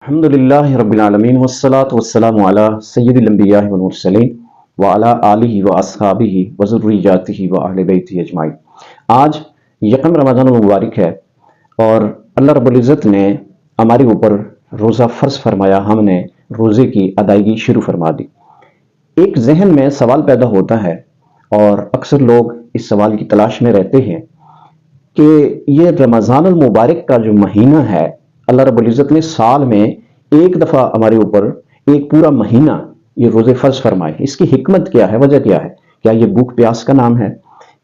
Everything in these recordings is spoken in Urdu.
الحمدللہ رب العالمین والصلاة والسلام علی سید الانبیاء والمرسلین وعلی آلہ واصحابہ وذریاتہ واہل بیتہ اجمعین۔ آج یکم رمضان المبارک ہے اور اللہ رب العزت نے ہمارے اوپر روزہ فرض فرمایا، ہم نے روزے کی ادائیگی شروع فرما دی۔ ایک ذہن میں سوال پیدا ہوتا ہے اور اکثر لوگ اس سوال کی تلاش میں رہتے ہیں کہ یہ رمضان المبارک کا جو مہینہ ہے، اللہ رب العزت نے سال میں ایک دفعہ ہمارے اوپر ایک پورا مہینہ یہ روزے فرض فرمائے، اس کی حکمت کیا ہے، وجہ کیا ہے؟ کیا یہ بھوک پیاس کا نام ہے؟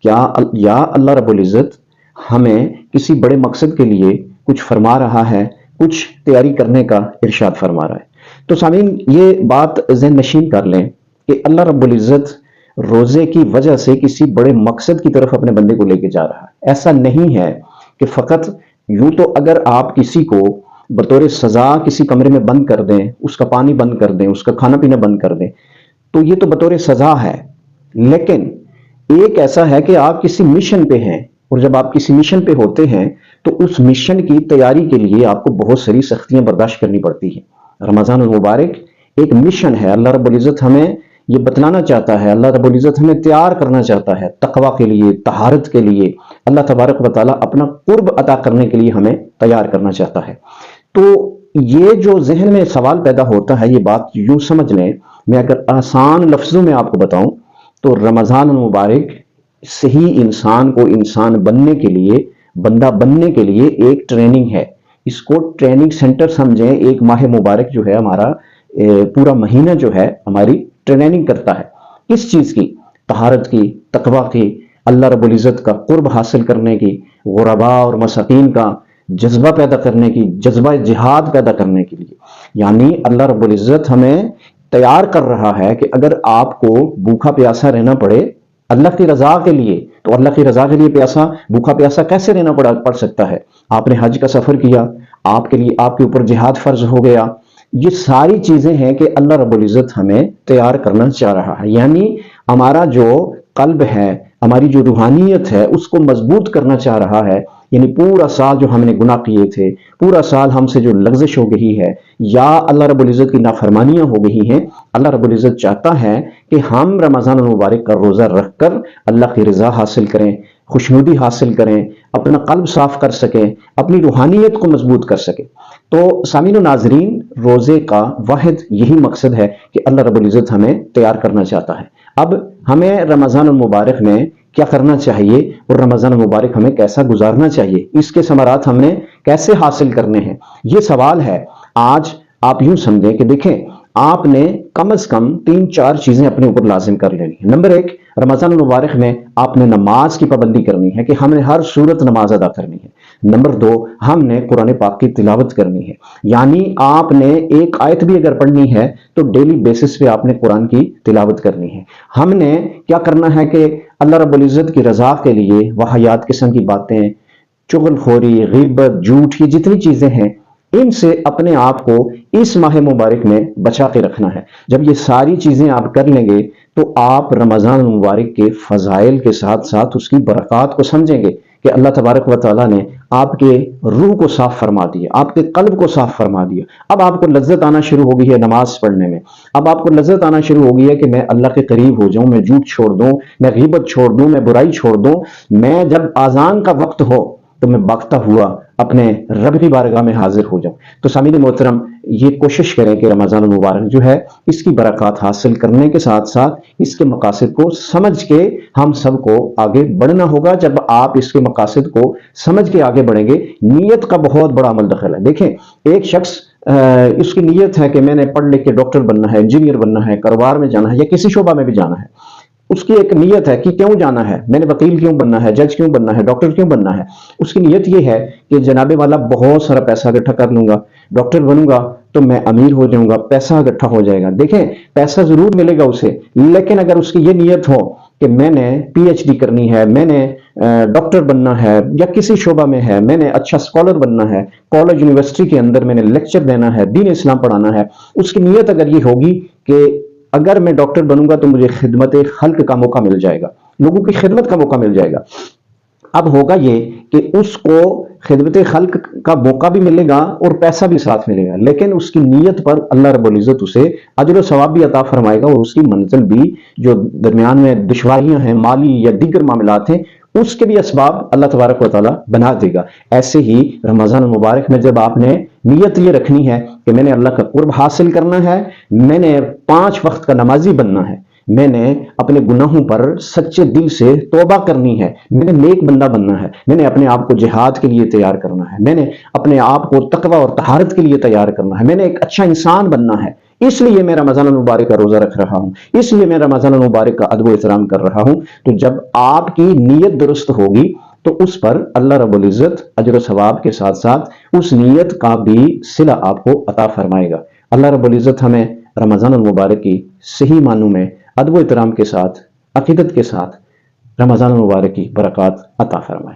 یا اللہ رب العزت ہمیں کسی بڑے مقصد کے لیے کچھ فرما رہا ہے، کچھ تیاری کرنے کا ارشاد فرما رہا ہے؟ تو سامعین، یہ بات ذہن نشین کر لیں کہ اللہ رب العزت روزے کی وجہ سے کسی بڑے مقصد کی طرف اپنے بندے کو لے کے جا رہا ہے۔ ایسا نہیں ہے کہ فقط یوں تو اگر آپ کسی کو بطور سزا کسی کمرے میں بند کر دیں، اس کا پانی بند کر دیں، اس کا کھانا پینا بند کر دیں، تو یہ تو بطور سزا ہے۔ لیکن ایک ایسا ہے کہ آپ کسی مشن پہ ہیں، اور جب آپ کسی مشن پہ ہوتے ہیں تو اس مشن کی تیاری کے لیے آپ کو بہت ساری سختیاں برداشت کرنی پڑتی ہیں۔ رمضان المبارک ایک مشن ہے، اللہ رب العزت ہمیں یہ بتلانا چاہتا ہے، اللہ رب العزت ہمیں تیار کرنا چاہتا ہے تقوی کے لیے، طہارت کے لیے۔ اللہ تبارک و تعالیٰ اپنا قرب عطا کرنے کے لیے ہمیں تیار کرنا چاہتا ہے۔ تو یہ جو ذہن میں سوال پیدا ہوتا ہے، یہ بات یوں سمجھ لیں، میں اگر آسان لفظوں میں آپ کو بتاؤں تو رمضان المبارک صحیح انسان کو انسان بننے کے لیے، بندہ بننے کے لیے ایک ٹریننگ ہے۔ اس کو ٹریننگ سینٹر سمجھیں۔ ایک ماہ مبارک جو ہے ہمارا پورا مہینہ جو ہے ہماری ٹریننگ کرتا ہے۔ کس چیز کی؟ طہارت کی، تقوی کی، اللہ رب العزت کا قرب حاصل کرنے کی، غرباء اور مساکین کا جذبہ پیدا کرنے کی، جذبہ جہاد پیدا کرنے کے لیے۔ یعنی اللہ رب العزت ہمیں تیار کر رہا ہے کہ اگر آپ کو بھوکا پیاسا رہنا پڑے اللہ کی رضا کے لیے، تو اللہ کی رضا کے لیے بھوکا پیاسا کیسے رہنا پڑ سکتا ہے؟ آپ نے حج کا سفر کیا، آپ کے لیے آپ کے اوپر جہاد فرض ہو گیا۔ یہ ساری چیزیں ہیں کہ اللہ رب العزت ہمیں تیار کرنا چاہ رہا ہے۔ یعنی ہمارا جو قلب ہے، ہماری جو روحانیت ہے، اس کو مضبوط کرنا چاہ رہا ہے۔ یعنی پورا سال جو ہم نے گناہ کیے تھے، پورا سال ہم سے جو لغزش ہو گئی ہے یا اللہ رب العزت کی نافرمانیاں ہو گئی ہیں، اللہ رب العزت چاہتا ہے کہ ہم رمضان المبارک کا روزہ رکھ کر اللہ کی رضا حاصل کریں، خوشنودی حاصل کریں، اپنا قلب صاف کر سکیں، اپنی روحانیت کو مضبوط کر سکیں۔ تو سامعین و ناظرین، روزے کا واحد یہی مقصد ہے کہ اللہ رب العزت ہمیں تیار کرنا چاہتا ہے۔ اب ہمیں رمضان المبارک میں کیا کرنا چاہیے اور رمضان المبارک ہمیں کیسا گزارنا چاہیے، اس کے ثمرات ہم نے کیسے حاصل کرنے ہیں، یہ سوال ہے۔ آج آپ یوں سمجھیں کہ دیکھیں، آپ نے کم از کم 3-4 چیزیں اپنے اوپر لازم کر لینی ہے۔ نمبر 1، رمضان المبارک میں آپ نے نماز کی پابندی کرنی ہے کہ ہم نے ہر صورت نماز ادا کرنی ہے۔ نمبر 2، ہم نے قرآن پاک کی تلاوت کرنی ہے۔ یعنی آپ نے ایک آیت بھی اگر پڑھنی ہے تو ڈیلی بیسس پہ آپ نے قرآن کی تلاوت کرنی ہے۔ ہم نے کیا کرنا ہے کہ اللہ رب العزت کی رضا کے لیے واہیات قسم کی باتیں، چغل خوری، غیبت، جھوٹ، یہ جتنی چیزیں ہیں، ان سے اپنے آپ کو اس ماہ مبارک میں بچا کے رکھنا ہے۔ جب یہ ساری چیزیں آپ کر لیں گے تو آپ رمضان المبارک کے فضائل کے ساتھ ساتھ اس کی برکات کو سمجھیں گے کہ اللہ تبارک و تعالیٰ نے آپ کے روح کو صاف فرما دیا، آپ کے قلب کو صاف فرما دیا۔ اب آپ کو لذت آنا شروع ہو گئی ہے نماز پڑھنے میں، اب آپ کو لذت آنا شروع ہو گئی ہے کہ میں اللہ کے قریب ہو جاؤں، میں جھوٹ چھوڑ دوں، میں غیبت چھوڑ دوں، میں برائی چھوڑ دوں، میں جب اذان کا وقت ہو تو میں بھاگتا ہوا اپنے رب کی بارگاہ میں حاضر ہو جاؤں۔ تو سامعین محترم، یہ کوشش کریں کہ رمضان المبارک جو ہے اس کی برکات حاصل کرنے کے ساتھ ساتھ اس کے مقاصد کو سمجھ کے ہم سب کو آگے بڑھنا ہوگا۔ جب آپ اس کے مقاصد کو سمجھ کے آگے بڑھیں گے، نیت کا بہت بڑا عمل دخل ہے۔ دیکھیں، ایک شخص اس کی نیت ہے کہ میں نے پڑھ لکھ کے ڈاکٹر بننا ہے، انجینئر بننا ہے، کاروبار میں جانا ہے یا کسی شعبہ میں بھی جانا ہے۔ اس کی ایک نیت ہے کہ کیوں جانا ہے، میں نے وکیل کیوں بننا ہے، جج کیوں بننا ہے، ڈاکٹر کیوں بننا ہے۔ اس کی نیت یہ ہے کہ جناب والا بہت سارا پیسہ اکٹھا کر لوں گا، ڈاکٹر بنوں گا تو میں امیر ہو جاؤں گا، پیسہ اکٹھا ہو جائے گا۔ دیکھیں، پیسہ ضرور ملے گا اسے، لیکن اگر اس کی یہ نیت ہو کہ میں نے پی ایچ ڈی کرنی ہے، میں نے ڈاکٹر بننا ہے یا کسی شعبہ میں ہے، میں نے اچھا اسکالر بننا ہے، کالج یونیورسٹی کے اندر میں نے لیکچر دینا ہے، دین اسلام پڑھانا ہے، اس کی نیت اگر یہ ہوگی کہ اگر میں ڈاکٹر بنوں گا تو مجھے خدمت خلق کا موقع مل جائے گا، لوگوں کی خدمت کا موقع مل جائے گا۔ اب ہوگا یہ کہ اس کو خدمت خلق کا موقع بھی ملے گا اور پیسہ بھی ساتھ ملے گا، لیکن اس کی نیت پر اللہ رب العزت اسے اجر و ثواب بھی عطا فرمائے گا، اور اس کی منزل بھی جو درمیان میں دشواریاں ہیں مالی یا دیگر معاملات ہیں اس کے بھی اسباب اللہ تبارک و تعالیٰ بنا دے گا۔ ایسے ہی رمضان المبارک میں جب آپ نے نیت یہ رکھنی ہے کہ میں نے اللہ کا قرب حاصل کرنا ہے، میں نے 5 وقت کا نمازی بننا ہے، میں نے اپنے گناہوں پر سچے دل سے توبہ کرنی ہے، میں نے نیک بندہ بننا ہے، میں نے اپنے آپ کو جہاد کے لیے تیار کرنا ہے، میں نے اپنے آپ کو تقوی اور طہارت کے لیے تیار کرنا ہے، میں نے ایک اچھا انسان بننا ہے، اس لیے میں رمضان المبارک کا روزہ رکھ رہا ہوں، اس لیے میں رمضان المبارک کا ادب و احترام کر رہا ہوں۔ تو جب آپ کی نیت درست ہوگی تو اس پر اللہ رب العزت اجر و ثواب کے ساتھ ساتھ اس نیت کا بھی صلہ آپ کو عطا فرمائے گا۔ اللہ رب العزت ہمیں رمضان المبارک کی صحیح معنوں میں ادب و احترام کے ساتھ، عقیدت کے ساتھ رمضان المبارک کی برکات عطا فرمائے۔